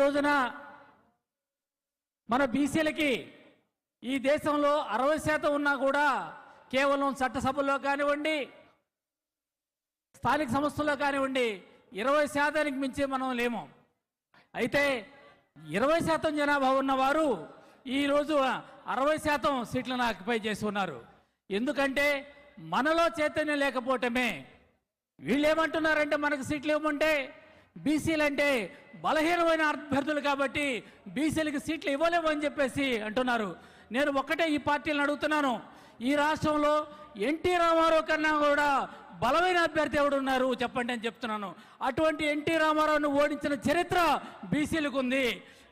రోజున మన బీసీలకి ఈ దేశంలో 60% ఉన్నా కూడా కేవలం చట్టసభల్లో కానివ్వండి, స్థానిక సంస్థల్లో కానివ్వండి 20% మించి మనం లేము. అయితే 20% జనాభా ఉన్నవారు ఈరోజు 60% సీట్లను ఆక్యుపై చేసి ఉన్నారు. ఎందుకంటే మనలో చైతన్యం లేకపోవటమే. వీళ్ళు ఏమంటున్నారంటే మనకు సీట్లు ఇవ్వమంటే బీసీలు అంటే బలహీనమైన అభ్యర్థులు కాబట్టి బీసీలకి సీట్లు ఇవ్వలేము అని చెప్పేసి అంటున్నారు. నేను ఒక్కటే ఈ పార్టీలను అడుగుతున్నాను, ఈ రాష్ట్రంలో ఎన్టీ రామారావు కన్నా కూడా బలమైన అభ్యర్థి ఎవడు ఉన్నారు చెప్పండి అని చెప్తున్నాను. అటువంటి ఎన్టీ రామారావును ఓడించిన చరిత్ర బీసీలకు ఉంది.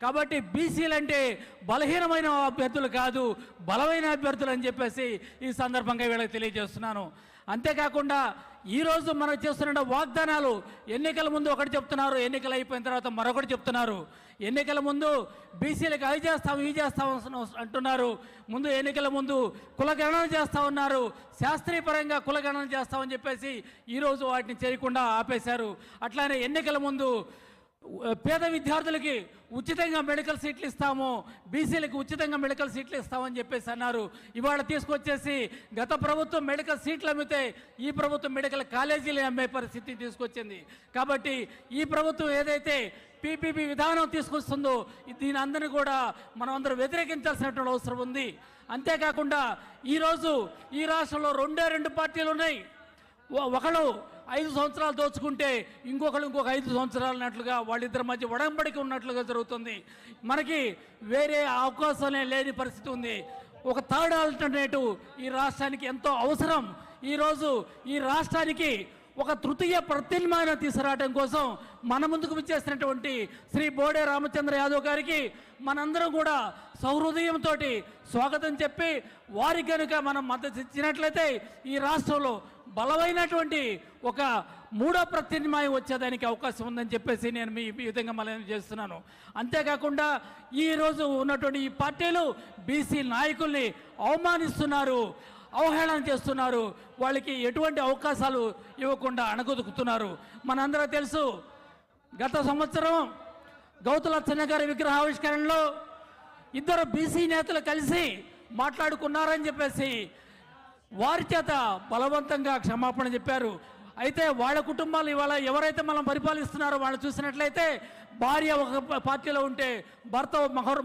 కాబట్టి బీసీలు అంటే బలహీనమైన అభ్యర్థులు కాదు, బలమైన అభ్యర్థులు అని చెప్పేసి ఈ సందర్భంగా వీళ్ళకి తెలియజేస్తున్నాను. అంతేకాకుండా ఈరోజు మనకు చేస్తున్న వాగ్దానాలు, ఎన్నికల ముందు ఒకటి చెప్తున్నారు, ఎన్నికలు అయిపోయిన తర్వాత మరొకటి చెప్తున్నారు. ఎన్నికల ముందు బీసీలకు అవి చేస్తాం ఇవి చేస్తాం అంటున్నారు. ముందు ఎన్నికల ముందు కులగణన చేస్తూ ఉన్నారు, శాస్త్రీయపరంగా కులగణన చేస్తామని చెప్పేసి ఈరోజు వాటిని చేయకుండా ఆపేశారు. అట్లానే ఎన్నికల ముందు పేద విద్యార్థులకి ఉచితంగా మెడికల్ సీట్లు ఇస్తాము, బీసీలకు ఉచితంగా మెడికల్ సీట్లు ఇస్తామని చెప్పేసి అన్నారు. ఇవాళ తీసుకొచ్చేసి గత ప్రభుత్వం మెడికల్ సీట్లు అమ్మితే ఈ ప్రభుత్వం మెడికల్ కాలేజీలు అమ్మే పరిస్థితి తీసుకొచ్చింది. కాబట్టి ఈ ప్రభుత్వం ఏదైతే పీపీపీ విధానం తీసుకొస్తుందో దీని అందరినీ కూడా మనం అందరూ వ్యతిరేకించాల్సినటువంటి అవసరం ఉంది. అంతేకాకుండా ఈరోజు ఈ రాష్ట్రంలో రెండు పార్టీలు ఉన్నాయి. ఒకళ్ళు 5 సంవత్సరాలు దోచుకుంటే ఇంకొక 5 సంవత్సరాలు అన్నట్లుగా వాళ్ళిద్దరి మధ్య ఒడంబడిక ఉన్నట్లుగా జరుగుతుంది. మనకి వేరే అవకాశమే లేని పరిస్థితి ఉంది. ఒక థర్డ్ ఆల్టర్నేటివ్ ఈ రాష్ట్రానికి ఎంతో అవసరం. ఈరోజు ఈ రాష్ట్రానికి ఒక తృతీయ ప్రత్యామ్నాయం తీసుకురావడం కోసం మన ముందుకు విచ్చేసినటువంటి శ్రీ బోడే రామచంద్ర యాదవ్ గారికి మనందరం కూడా సౌహృదయంతో స్వాగతం చెప్పి వారికి కనుక మనం మద్దతు ఇచ్చినట్లయితే ఈ రాష్ట్రంలో బలమైనటువంటి ఒక మూడో ప్రత్యామ్నాయం వచ్చేదానికి అవకాశం ఉందని చెప్పేసి నేను ఈ విధంగా మనం చేస్తున్నాను. అంతేకాకుండా ఈరోజు ఉన్నటువంటి ఈ పార్టీలు బీసీ నాయకుల్ని అవమానిస్తున్నారు, అవహేళన చేస్తున్నారు, వాళ్ళకి ఎటువంటి అవకాశాలు ఇవ్వకుండా అణగదొక్కుతున్నారు. మనందరూ తెలుసు, గత సంవత్సరం గౌతులచ్చన్న గారి విగ్రహావిష్కరణలో ఇద్దరు బీసీ నేతలు కలిసి మాట్లాడుకున్నారని చెప్పేసి వారి చేత బలవంతంగా క్షమాపణ చెప్పారు. అయితే వాళ్ళ కుటుంబాలు ఇవాళ ఎవరైతే మనం పరిపాలిస్తున్నారో వాళ్ళు చూసినట్లయితే భార్య ఒక పార్టీలో ఉంటే భర్త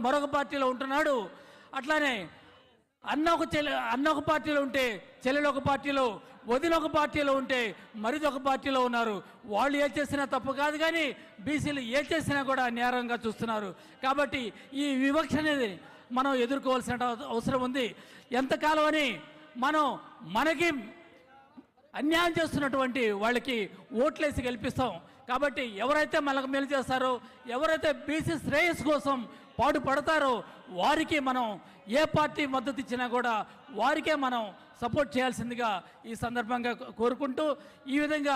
మరొక పార్టీలో ఉంటున్నాడు. అట్లానే అన్న ఒక పార్టీలో ఉంటే చెల్లెలు ఒక పార్టీలో, వదిన ఒక పార్టీలో ఉంటే మరిది ఒక పార్టీలో ఉన్నారు. వాళ్ళు ఏ చేసినా తప్పు కాదు, కానీ బీసీలు ఏ చేసినా కూడా నేరంగా చూస్తున్నారు. కాబట్టి ఈ వివక్ష అనేది మనం ఎదుర్కోవాల్సిన అవసరం ఉంది. ఎంతకాలం అని మనం మనకి అన్యాయం చేస్తున్నటువంటి వాళ్ళకి ఓట్లేసి గెలిపిస్తాం. కాబట్టి ఎవరైతే మనకు మేలు చేస్తారో, ఎవరైతే బీసీ శ్రేయస్సు కోసం పాటుపడతారో వారికి మనం ఏ పార్టీ మద్దతు ఇచ్చినా కూడా వారికే మనం సపోర్ట్ చేయాల్సిందిగా ఈ సందర్భంగా కోరుకుంటూ ఈ విధంగా